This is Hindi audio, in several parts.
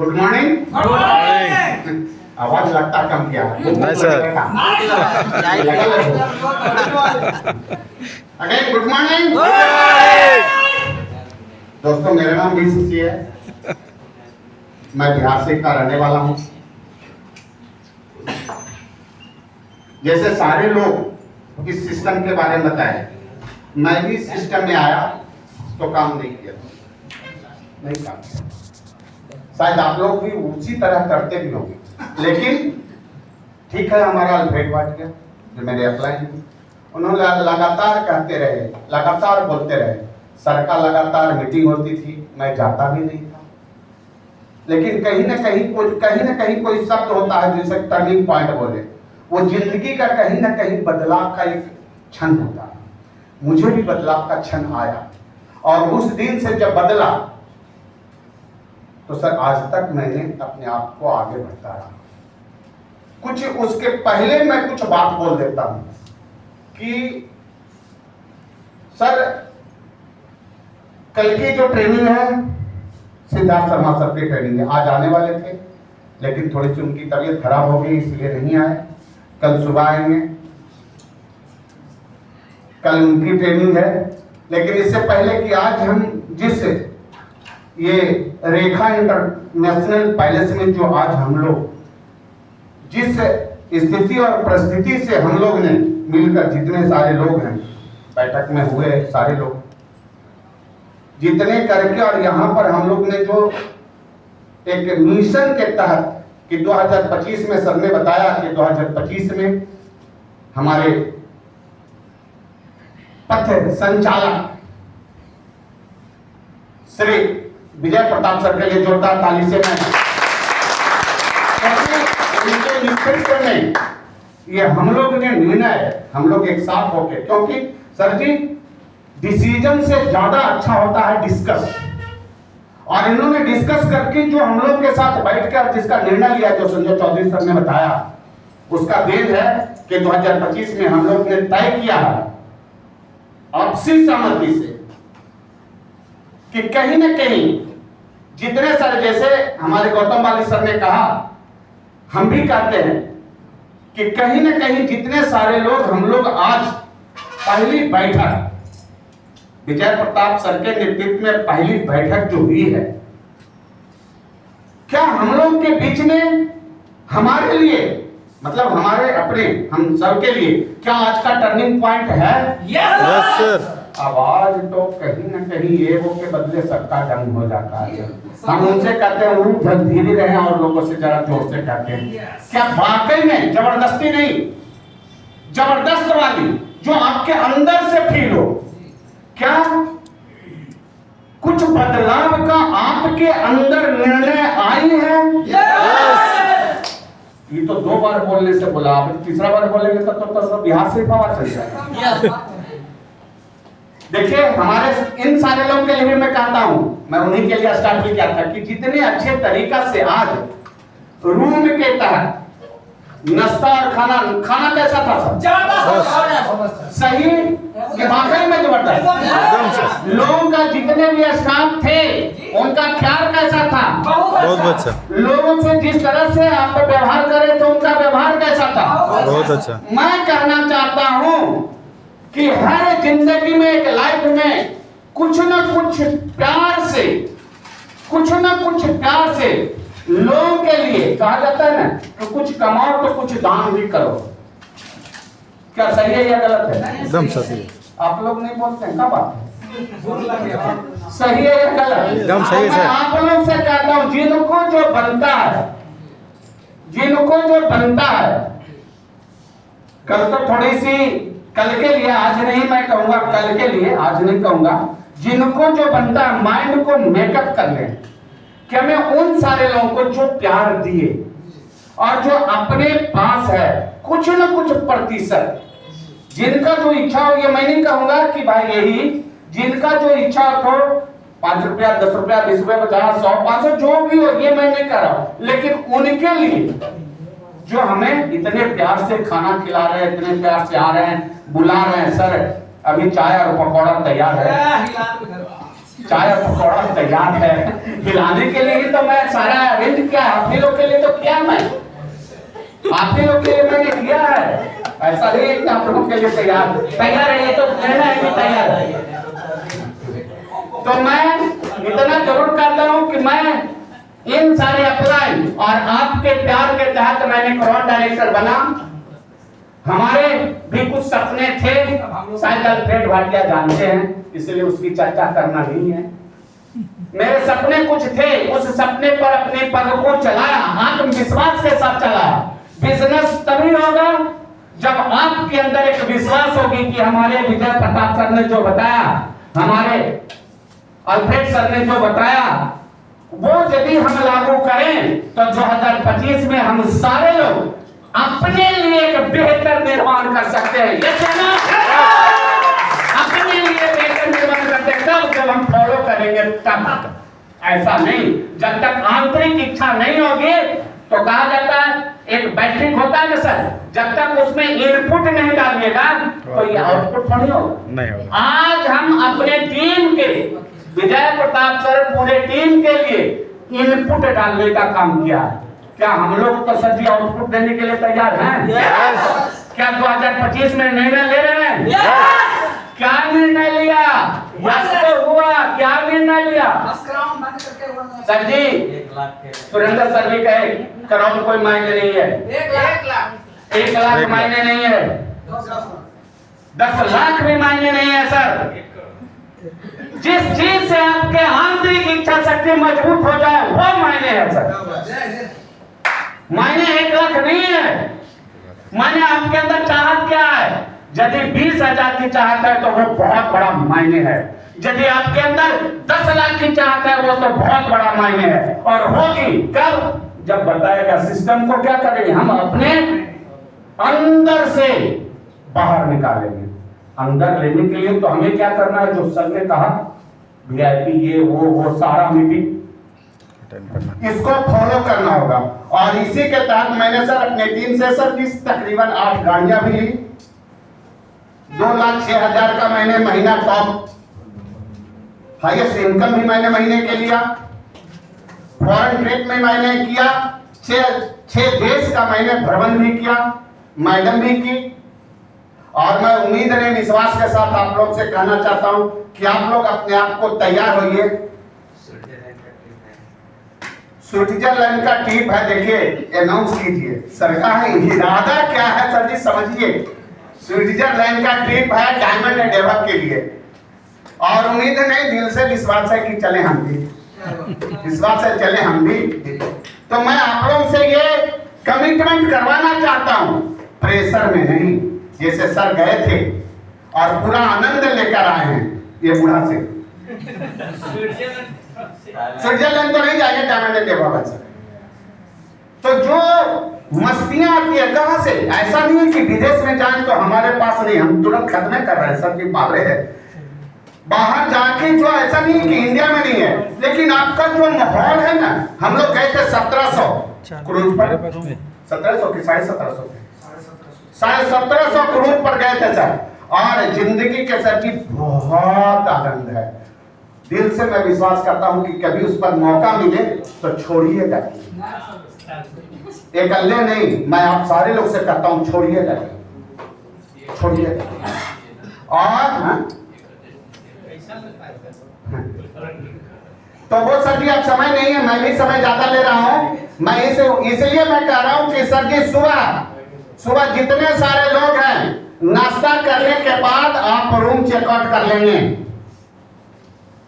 Good morning. आवाज लगता कम किया नहीं सर। अगेन गुड मॉर्निंग दोस्तों, मेरा नाम बीसीसी है। मैं बिहार से का रहने वाला हूँ। जैसे सारे लोग इस सिस्टम के बारे में बताए, मैं भी सिस्टम में आया तो काम नहीं किया, नहीं काम किया। शायद आप लोग भी उसी तरह करते भी होंगे, लेकिन ठीक है, हमारा अल्फ्रेड वाट गया जो मेरे अपलाइन, उन्होंने लगातार कहते रहे, लगातार बोलते रहे। सर का लगातार मीटिंग होती थी, मैं जाता भी नहीं था, लेकिन कहीं ना कहीं कोई शब्द होता है जिसे टर्निंग पॉइंट बोले। वो जिंदगी का कहीं ना कहीं बदलाव का एक क्षण होता है। मुझे भी बदलाव का क्षण आया, और उस दिन से जब बदला तो सर आज तक मैंने अपने आप को आगे बढ़ता रहा। कुछ उसके पहले मैं कुछ बात बोल देता हूं कि सर कल की जो ट्रेनिंग है सिद्धार्थ शर्मा सर की ट्रेनिंग है, आज आने वाले थे लेकिन थोड़ी सी उनकी तबीयत खराब हो गई इसलिए नहीं आए। कल सुबह आएंगे, कल उनकी ट्रेनिंग है। लेकिन इससे पहले कि आज हम जिस ये रेखा इंटरनेशनल पैलेस में जो आज हम लोग जिस स्थिति और परिस्थिति से हम लोग ने मिलकर, जितने सारे लोग हैं बैठक में हुए, सारे लोग जितने करके, और यहाँ पर हम लोग ने जो एक मिशन के तहत कि 2025 में सर ने बताया कि 2025 में हमारे पथ संचालक श्री विजय प्रताप सर के लिए जोरदार ताली से मैं उनके नेतृत्व में ये हम लोग ने निर्णय, हम लोग एक साथ होके, क्योंकि सर जी डिसीजन से ज्यादा अच्छा होता है डिस्कस, और इन्होंने डिस्कस करके जो हम लोग के साथ बैठकर जिसका निर्णय लिया, जो संजय चौधरी सर ने बताया, उसका देन है कि 2025 में हम लोग ने तय किया है आपसी सहमति से कि कहीं न कहीं जितने सारे, जैसे हमारे गौतम वाली सर ने कहा, हम भी कहते हैं कि कहीं न कहीं जितने सारे लोग हम लोग आज पहली बैठक विजय प्रताप सर के नेतृत्व में पहली बैठक जो हुई है, क्या हम लोग के बीच में हमारे लिए, मतलब हमारे अपने हम सब के लिए क्या आज का टर्निंग पॉइंट है? Yes sir. आवाज तो कहीं न कहीं ये वो के बदले सबका डंग हो जाता है। हम उनसे कहते हैं वो धीरे रहे, और लोगों से जरा जोर से कहते हैं। क्या वाकई में जबरदस्ती नहीं, जबरदस्त वाली जो आपके अंदर से फील हो, क्या कुछ बदलाव का आपके अंदर निर्णय आई है? ये तो 2 बार बोलने से बोला, आप तीसरा बार बोलेंगे तो सब बिहार से पावर चल जाएगा। देखिए हमारे इन सारे लोगों के लिए भी मैं कहता हूं, मैं उन्हीं के लिए स्टार्ट भी किया था कि जितने अच्छे तरीका से आज रूम के तहत नाश्ता और खाना कैसा था सर? सही कि वाकई में जबरदस्त। लोगों का जितने भी स्टाफ थे उनका ख्याल कैसा था? बहुत अच्छा। लोगों से जिस तरह से आप व्यवहार करे तो उनका व्यवहार कैसा था? बहुत अच्छा। मैं कहना चाहता हूं कि हर जिंदगी में, एक लाइफ में कुछ न कुछ प्यार से लोगों के लिए कहा जाता है ना, तो कुछ कमाओ तो कुछ दान भी करो। क्या सही है या गलत है? एकदम सही है। आप लोग नहीं बोलते हैं, क्या बात है? सही है या गलत? एकदम सही है। आप लोग से कहता हूं, जिनको जो बनता है, कल तो थोड़ी सी, कल के लिए, आज नहीं मैं कहूंगा, कल के लिए आज नहीं कहूंगा, जिनको जो बनता है माइंड को मेकअप कर ले कि हमें उन सारे लोगों को जो प्यार दिए और जो अपने पास है कुछ न कुछ प्रतिशत, जिनका जो इच्छा हो, ये मैं नहीं कहूंगा कि भाई यही, जिनका जो इच्छा हो, 5 रुपया, 10 रुपया, 20 रुपया, 50, 100, 500 जो भी हो, ये मैं नहीं कर रहा हूं, लेकिन उनके लिए जो हमें इतने प्यार से खाना खिला रहे हैं, इतने प्यार से आ रहे हैं, बुला रहे हैं, सर अभी चाय और पकौड़ा तैयार है, चाय और पकौड़ा तैयार है खिलाने के लिए। ही तो मैं सारा अरेंज किया है, आप ही लोग के लिए तो किया मैं, आप ही लोग के लिए मैंने किया है। ऐसा नहीं है कि आप लोगों के लिए तैयार है, ये तो कहना है कि तैयार है। तो मैं इतना जरूर करता हूं कि मैं इन सारे अप्लाई और आपके प्यार के तहत मैंने क्रॉस डायरेक्टर बना। हमारे भी कुछ सपने थे, शायद अल्फ्रेड भाटिया जानते हैं, इसलिए उसकी चर्चा करना नहीं है। मेरे सपने कुछ थे, उस सपने पर अपने पग को चलाया, आत्मविश्वास के साथ चलाया। बिजनेस तभी होगा जब आपके अंदर एक विश्वास होगी कि हमारे विजय प्रताप सर ने जो बताया, हमारे अल्फ्रेड सर ने जो बताया, वो यदि हम लागू करें तो 2025 में हम सारे लोग अपने लिए एक बेहतर निर्माण कर सकते हैं। ये कहना अपने लिए बेहतर निर्माण करते हैं तब जब हम फॉलो करेंगे तब। ऐसा नहीं, जब तक आंतरिक इच्छा नहीं होगी तो कहा जाता है एक बैटरी होता है ना सर, जब तक उसमें इनपुट नहीं डालिएगा तो ये आउटपुट नहीं होगा। आज हम अपने टीम के विजय प्रताप सर पूरे टीम के लिए इनपुट डालने का काम किया है। क्या हम लोग तो सर जी आउटपुट देने के लिए तैयार हैं? क्या 2025 में निर्णय ले रहे हैं? क्या निर्णय लिया? तो हुआ क्या निर्णय लिया सर जी? सुरेंद्र सर भी कहे कराउंड कोई मायने नहीं है, 1 लाख मायने नहीं है, 10 लाख भी मायने नहीं है सर। जिस चीज से आपके आंतरिक इच्छा शक्ति मजबूत हो जाए वो मायने है सर। मायने 1 लाख नहीं है, मायने आपके अंदर चाहत क्या है। यदि 20,000 की चाहत है तो वो बहुत बड़ा मायने है। यदि आपके अंदर 10 लाख की चाहत है वो तो बहुत बड़ा मायने है। और होगी कब? जब बताएगा सिस्टम को क्या करेंगे, हम अपने अंदर से बाहर निकालेंगे। अंदर लेने के लिए तो हमें क्या करना है, जो सर ने कहा VIP ये वो सारा मीटिंग इसको फॉलो करना होगा। और इसी के तहत मैंने सर अपने टीम से सर की तकरीबन 8 गाड़ियां भी ली। 2,06,000 का मैंने महीना टॉप हाईएस्ट इनकम भी मैंने महीने के लिया। फॉरेन ट्रिप में मैंने किया, 6 देश का मैंने भ्रमण भी किया, मैडम भी की। और मैं उम्मीद और विश्वास के साथ आप लोग से कहना चाहता हूं कि आप लोग अपने आप को तैयार होइए। स्विट्जरलैंड का ट्रिप है, देखिए अनाउंस कीजिए। सरकार इरादा क्या है सर जी समझिए। स्विट्जरलैंड का ट्रिप है डायमंड एंड डेवलप के लिए। और उम्मीद नहीं, दिल से विश्वास है कि चले हम भी, विश्वास है चले हम भी। तो मैं आप लोगों से ये कमिटमेंट करवाना चाहता हूं, प्रेशर में नहीं। जैसे सर गए थे और पूरा आनंद लेकर आए हैं ये बुढ़ा से। स्विट्जरलैंड तो नहीं जाएंगे डायमंड एंड डेवलप से। तो जो मस्तियां आती है कहां से? ऐसा नहीं है कि विदेश में जाएं तो हमारे पास नहीं, हम तुरंत खत्म कर रहे हैं सर जी, पाल रहे हैं बाहर जाके। जो ऐसा नहीं है कि इंडिया में नहीं है, लेकिन आपका जो माहौल है ना, हम लोग गए थे 1700 क्रूज पर, 1700 की 1750 1750 क्रूज पर गए थे सर। और जिंदगी के सर जी बहुत आनंद है। दिल से मैं विश्वास करता हूं कि कभी उस पर मौका मिले तो छोड़िएगा। अकेले नहीं, मैं आप सारे लोग से कहता हूं छोड़िएगा, छोड़िएगा। और तो वो सर जी अब समय नहीं है, मैं भी समय ज्यादा ले रहा हूं। मैं इसलिए मैं कह रहा हूं कि सर जी सुबह जितने सारे लोग हैं नाश्ता करने के बाद आप रूम चेकआउट कर लेंगे,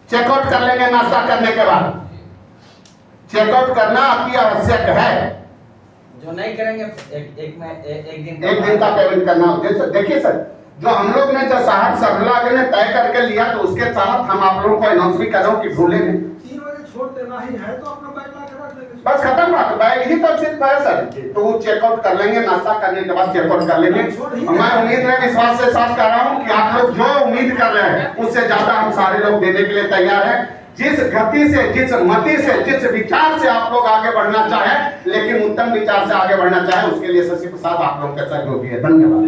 चेकआउट कर लेंगे। नाश्ता करने के बाद चेकआउट करना अति आवश्यक है। जो नहीं करेंगे एक दिन का पेमेंट करना। देखिए सर, जो हम लोग ने जो साहब सरला ने तय करके लिया, तो उसके साथ हम आप लोगों को अनाउंस भी कर रहा हूं कि भूले नहीं। 3 बजे छोड़ देना ही है तो अपना बैग ला के रख लेंगे, बस खत्म बात। बैग ही तो सिर्फ है सर, तो वो चेकआउट कर लेंगे, नाश्ता करने के बाद चेकआउट कर लेंगे। मैं उम्मीद में विश्वास से साथ कर रहा हूं कि आप लोग जो उम्मीद कर रहे हैं उससे ज्यादा हम सारे लोग देने के लिए तैयार हैं। जिस गति से, जिस मति से, जिस विचार से आप लोग आगे बढ़ना चाहें, लेकिन उत्तम विचार से आगे बढ़ना चाहें, उसके लिए शशि प्रसाद आप लोगों का सहयोग है। धन्यवाद।